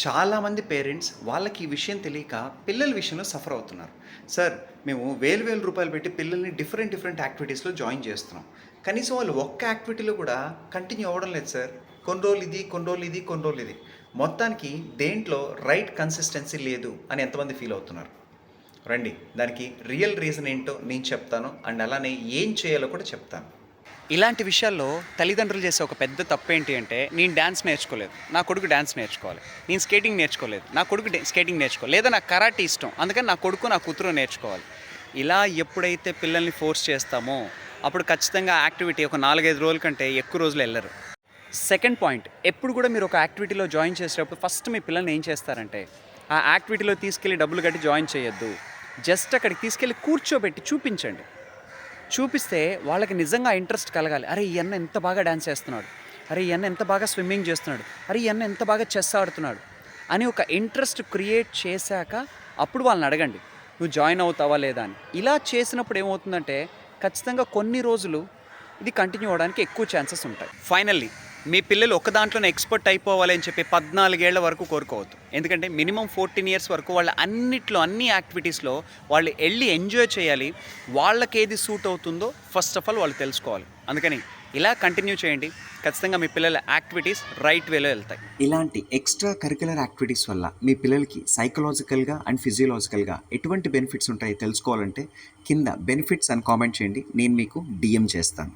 చాలామంది పేరెంట్స్ వాళ్ళకి ఈ విషయం తెలియక పిల్లల విషయంలో సఫర్ అవుతున్నారు. సార్, మేము వేలు వేల రూపాయలు పెట్టి పిల్లల్ని డిఫరెంట్ డిఫరెంట్ యాక్టివిటీస్‌లో జాయిన్ చేస్తున్నాం. కనీసం వాళ్ళు ఒక్క యాక్టివిటీలో కూడా కంటిన్యూ అవ్వడం లేదు సార్. కొన్ని రోజులు ఇది, కొన్ని రోజులు ఇది, కొన్ని రోజులు ఇది. మొత్తానికి దేంట్లో రైట్ కన్సిస్టెన్సీ లేదు అని ఎంతమంది ఫీల్ అవుతున్నారు? రండి, దానికి రియల్ రీజన్ ఏంటో నేను చెప్తాను. అండ్ అలానే ఏం చేయాలో కూడా చెప్తాను. ఇలాంటి విషయాల్లో తల్లిదండ్రులు చేసే ఒక పెద్ద తప్పు ఏంటి అంటే, నేను డాన్స్ నేర్చుకోలేదు, నా కొడుకు డాన్స్ నేర్చుకోవాలి. నేను స్కేటింగ్ నేర్చుకోలేదు, నా కొడుకు స్కేటింగ్ నేర్చుకోవాలి. లేదా నాకు కరాటే ఇష్టం, అందుకని నా కొడుకు నా కూతురు నేర్చుకోవాలి. ఇలా ఎప్పుడైతే పిల్లల్ని ఫోర్స్ చేస్తామో అప్పుడు ఖచ్చితంగా యాక్టివిటీ ఒక 4-5 రోజుల కంటే ఎక్కువ రోజులు వెళ్ళరు. సెకండ్ పాయింట్, ఎప్పుడు కూడా మీరు ఒక యాక్టివిటీలో జాయిన్ చేసేటప్పుడు ఫస్ట్ మీ పిల్లల్ని ఏం చేస్తారంటే, ఆ యాక్టివిటీలో తీసుకెళ్ళి డబ్బులు కట్టి జాయిన్ చేయొద్దు. జస్ట్ అక్కడికి తీసుకెళ్ళి కూర్చోబెట్టి చూపించండి. చూపిస్తే వాళ్ళకి నిజంగా ఇంట్రెస్ట్ కలగాలి. అరే, ఈ అన్న ఎంత బాగా డ్యాన్స్ చేస్తున్నాడు, అరే ఈ అన్న ఎంత బాగా స్విమ్మింగ్ చేస్తున్నాడు, అరే ఈ అన్న ఎంత బాగా చెస్ ఆడుతున్నాడు అని ఒక ఇంట్రెస్ట్ క్రియేట్ చేశాక అప్పుడు వాళ్ళని అడగండి, నువ్వు జాయిన్ అవుతావా లేదా అని. ఇలా చేసినప్పుడు ఏమవుతుందంటే ఖచ్చితంగా కొన్ని రోజులు ఇది కంటిన్యూ అవ్వడానికి ఎక్కువ ఛాన్సెస్ ఉంటాయి. ఫైనల్లీ, మీ పిల్లలు ఒక దాంట్లోనే ఎక్స్పర్ట్ అయిపోవాలి అని చెప్పి 14 ఏళ్ల వరకు కోరుకోవద్దు. ఎందుకంటే మినిమం 14 ఇయర్స్ వరకు వాళ్ళ అన్ని యాక్టివిటీస్లో వాళ్ళు వెళ్ళి ఎంజాయ్ చేయాలి. వాళ్ళకి ఏది సూట్ అవుతుందో ఫస్ట్ ఆఫ్ ఆల్ వాళ్ళు తెలుసుకోవాలి. అందుకని ఇలా కంటిన్యూ చేయండి. ఖచ్చితంగా మీ పిల్లల యాక్టివిటీస్ రైట్ వేలో వెళ్తాయి. ఇలాంటి ఎక్స్ట్రా కరిక్యులర్ యాక్టివిటీస్ వల్ల మీ పిల్లలకి సైకలాజికల్గా అండ్ ఫిజియోలాజికల్గా ఎటువంటి బెనిఫిట్స్ ఉంటాయో తెలుసుకోవాలంటే కింద బెనిఫిట్స్ అని కామెంట్ చేయండి, నేను మీకు డిఎం చేస్తాను.